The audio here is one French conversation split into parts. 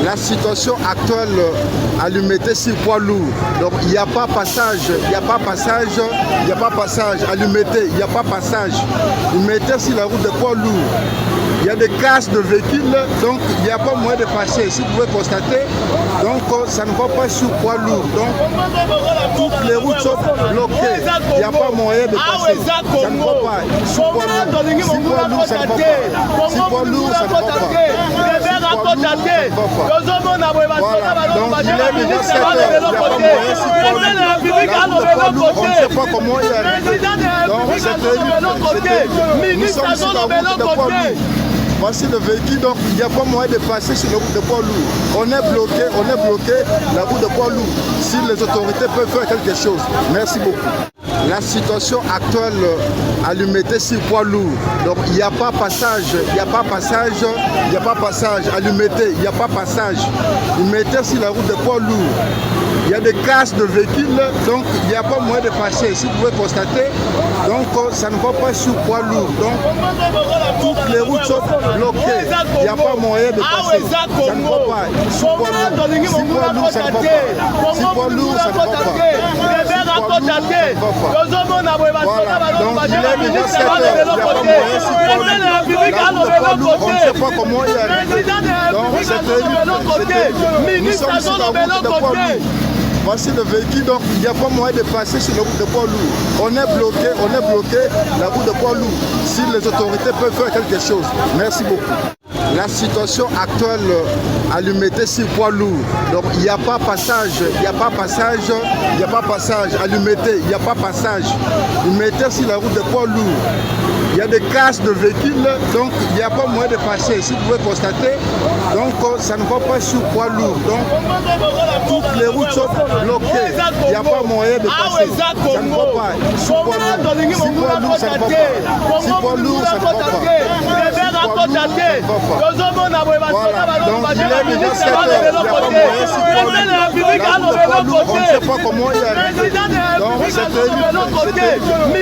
La situation actuelle à l'Umete sur poids lourd. Donc il n'y a pas passage, il n'y a pas passage, il n'y a pas passage à l'Umete, il n'y a pas passage. L'Umete sur la route de poids lourd. Il y a des casses de véhicules, donc il n'y a pas moyen de passer. Si vous pouvez constater, donc ça ne va pas sur poids lourd. Donc toutes les routes sont bloquées. Il n'y a pas moyen de passer. Ça ne va pas. Sur poids lourd, si poids lourd, ça ne va pas. Si poids lourd, ça ne va pas. Voilà, donc il est déjà 7 heures. Il n'y a pas moyen si poids lourd. On ne sait pas comment il y a. Donc c'était nous sommes sur la route de poids lourd. Voici le véhicule, donc il n'y a pas moyen de passer sur la route de poids lourd. On est bloqué, la route de poids lourd. Si les autorités peuvent faire quelque chose. Merci beaucoup. La situation actuelle à l'Umete sur poids lourd. Donc il n'y a pas passage, il n'y a pas passage, il n'y a pas passage à l'Umete, il n'y a pas passage. L'Umete sur la route de poids lourd. Il y a des casses de véhicules, donc il n'y a pas moyen de passer. Si vous pouvez constater, donc ça ne va pas sur poids lourd. Donc toutes les routes sont bloquées. Il n'y a pas moyen de passer. Ça ne va pas. Sur poids lourd. Si poids lourd, ça ne va pas. Si poids lourd, ça ne va pas. Voilà, donc il est déjà 7 heures. Il n'y a pas moyen si poids lourd. On ne sait pas comment il y a. Donc c'était nous sommes sur la route de poids lourd. Voici le véhicule, donc il n'y a pas moyen de passer sur la route de poids lourd. On est bloqué, la route de poids lourd. Si les autorités peuvent faire quelque chose. Merci beaucoup. La situation actuelle à l'Umete sur poids lourd. Donc il n'y a pas passage, il n'y a pas passage, il n'y a pas passage à l'Umete, il n'y a pas passage. L'Umete sur la route de poids lourd. Il y a des casses de véhicules, donc il n'y a pas moyen de passer. Si vous pouvez constater, donc ça ne va pas sur poids lourd. Donc toutes les routes sont bloquées. Il n'y a pas moyen de passer. Ça ne va pas. Sur poids lourd. Si poids lourd, ça ne va pas. Si poids lourd, ça ne va pas. Voilà, donc il est déjà 7 heures. Il n'y a pas moyen si poids lourd. On ne sait pas comment il y a. Donc c'était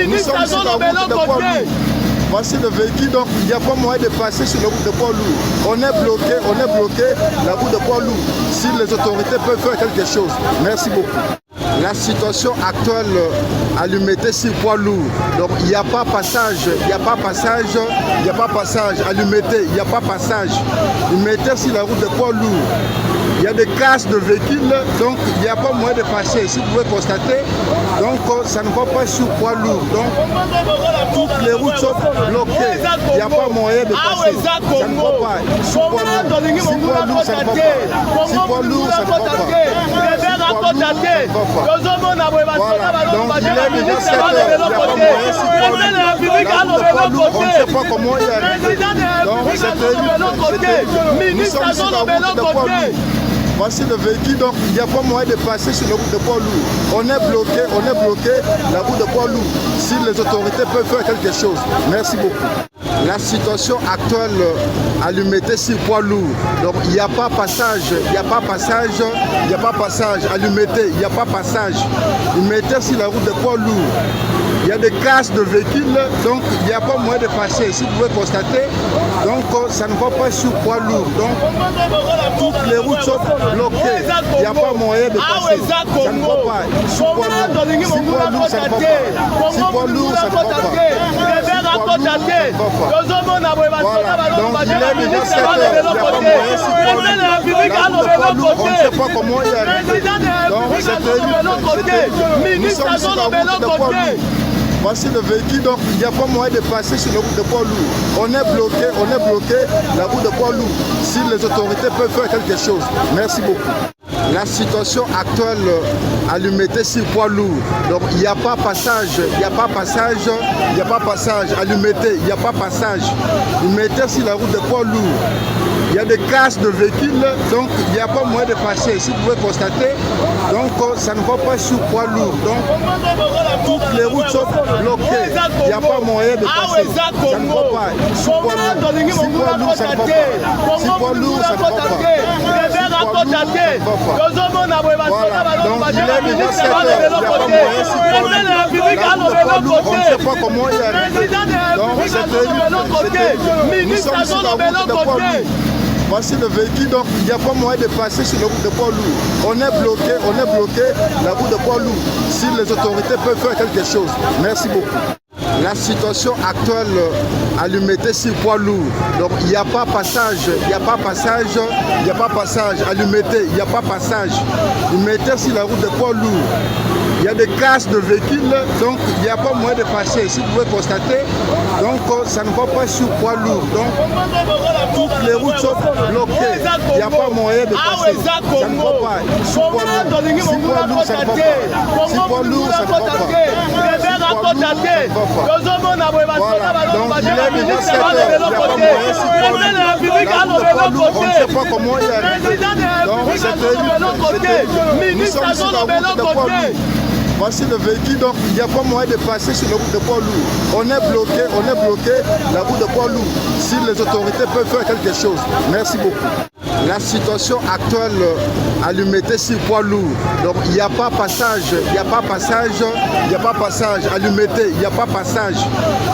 nous sommes sur la route de poids lourd. Voici le véhicule, donc il n'y a pas moyen de passer sur la route de poids lourd. On est bloqué, la route de poids lourd. Si les autorités peuvent faire quelque chose. Merci beaucoup. La situation actuelle à l'Umete sur poids lourd. Donc il n'y a pas passage, il n'y a pas passage, il n'y a pas passage à l'Umete, il n'y a pas passage. L'Umete sur la route de poids lourd. Il y a des casses de véhicules, donc il n'y a pas moyen de passer. Si vous pouvez constater, donc ça ne va pas sur poids lourd. Donc toutes les routes sont bloquées. Il n'y a pas moyen de passer. Ça ne va pas. Sur poids lourd. Si poids lourd, ça ne va pas. Si poids lourd, ça ne va pas. Voilà, donc il est déjà 7 heures. Il n'y a pas moyen si poids lourd. On ne sait pas comment il y a. Donc c'était nous sommes sur la route de poids lourd. Voici le véhicule, donc il n'y a pas moyen de passer sur la route de poids lourd. On est bloqué, la route de poids lourd. Si les autorités peuvent faire quelque chose. Merci beaucoup. La situation actuelle à l'Umete sur poids lourd. Donc il n'y a pas passage, il n'y a pas passage, il n'y a pas passage à l'Umete, il n'y a pas passage. L'Umete sur la route de poids lourd. Il y a des casses de véhicules, donc il n'y a pas moyen de passer. Si vous pouvez constater, donc ça ne va pas sur poids lourd. Donc toutes les routes sont bloquées. Il n'y a pas moyen de passer. Ça ne va pas. Sur poids lourd. Si poids lourd, ça ne va pas. Si poids lourd, ça ne va pas. Voilà, donc il est déjà 7 heures. Il n'y a pas moyen si poids lourd. On ne sait pas comment il y a. Donc c'était nous sommes sur la route de poids lourd. Voici le véhicule, donc il n'y a pas moyen de passer sur la route de poids lourd. On est bloqué, la route de poids lourd. Si les autorités peuvent faire quelque chose. Merci beaucoup. La situation actuelle à l'Umete sur poids lourd. Donc il n'y a pas passage, il n'y a pas passage, il n'y a pas passage à l'Umete, il n'y a pas passage. L'Umete sur la route de poids lourd. Il y a des casses de véhicules, donc il n'y a pas moyen de passer. Si vous pouvez constater, donc ça ne va pas sur poids lourd. Donc toutes les routes sont bloquées. Il n'y a pas moyen de passer. Ça ne va pas. Sur poids lourd. Si poids lourd, ça ne va pas. Si poids lourd, ça ne va pas. Voilà, donc il est déjà 7 heures. Il n'y a pas moyen si poids lourd. On ne sait pas comment il y a. Donc c'était nous sommes sur la route de poids lourd. Voici le véhicule, donc il n'y a pas moyen de passer sur la route de poids lourd. On est bloqué, la route de poids lourd. Si les autorités peuvent faire quelque chose. Merci beaucoup. La situation actuelle à l'Umété sur poids lourd. Donc il n'y a pas passage, à l'Umété, il n'y a pas passage. L'Umété sur la route de poids lourd. Il y a des casses de véhicules, donc il n'y a pas moyen de passer. Si vous pouvez constater, donc ça ne va pas sur poids lourd. Donc toutes les routes sont bloquées. Il n'y a pas moyen de passer. Ça ne va pas. Sur poids lourd, ça ne va pas. Sur poids lourd, ça ne va pas. Voilà, donc il est déjà 7 heures, il n'y a pas moyen sur poids lourd. On ne sait pas comment il y arrive. Donc nous sommes sur la route de poids lourd. Voici le véhicule, donc il n'y a pas moyen de passer sur la route de poids lourd. On est bloqué, la route de poids lourd. Si les autorités peuvent faire quelque chose. Merci beaucoup. La situation actuelle à l'Umété sur poids lourd. Donc il n'y a pas passage, à l'Umété, il n'y a pas passage.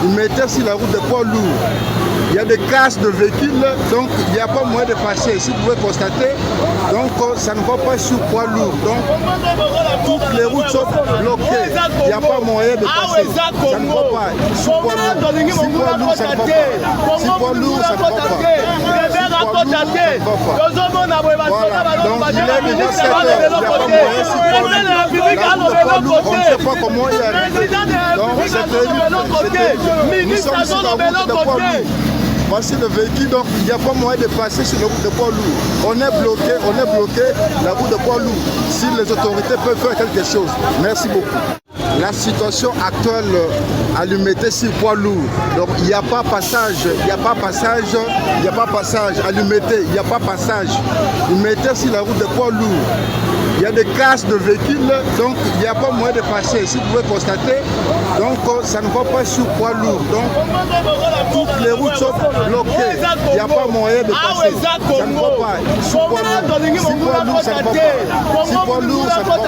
L'Umété sur la route de poids lourd. Il y a des casses de véhicules, donc il n'y a pas moyen de passer. Si vous pouvez constater, donc ça ne va pas sur poids lourd. Donc toutes les routes sont bloquées. Il n'y a pas moyen de passer. Ça ne va pas. Sur poids lourd, ça ne va pas. Sur poids lourd, ça ne va pas. Voilà, donc il est déjà 7 heures, il n'y a pas moyen sur poids lourd. On ne sait pas comment il y arrive. Donc nous sommes sur la route de poids lourd. Voici le véhicule, donc il n'y a pas moyen de passer sur la route de poids lourd. On est bloqué, la route de poids lourd. Si les autorités peuvent faire quelque chose. Merci beaucoup. La situation actuelle à l'Umété sur poids lourd. Donc il n'y a pas passage, à l'Umété, il n'y a pas passage. L'Umété sur la route de poids lourd. Il y a des casses de véhicules, donc il n'y a pas moyen de passer. Si vous pouvez constater, donc ça ne va pas sur poids lourd. Donc toutes les routes sont bloquées. Il n'y a pas moyen de passer. Ça ne va pas. Sur poids lourd, ça ne va pas. Sur poids lourd, ça ne va pas.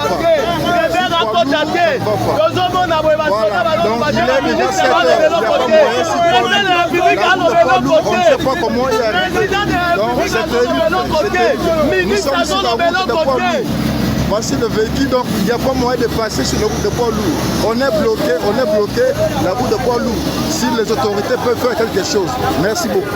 Voilà, donc il est déjà 7 heures, il n'y a pas moyen sur poids lourd. On ne sait pas comment il y arrive. Donc nous sommes sur la route de poids lourd. Voici le véhicule, donc il n'y a pas moyen de passer sur la route de poids lourd. On est bloqué, la route de poids lourd. Si les autorités peuvent faire quelque chose. Merci beaucoup.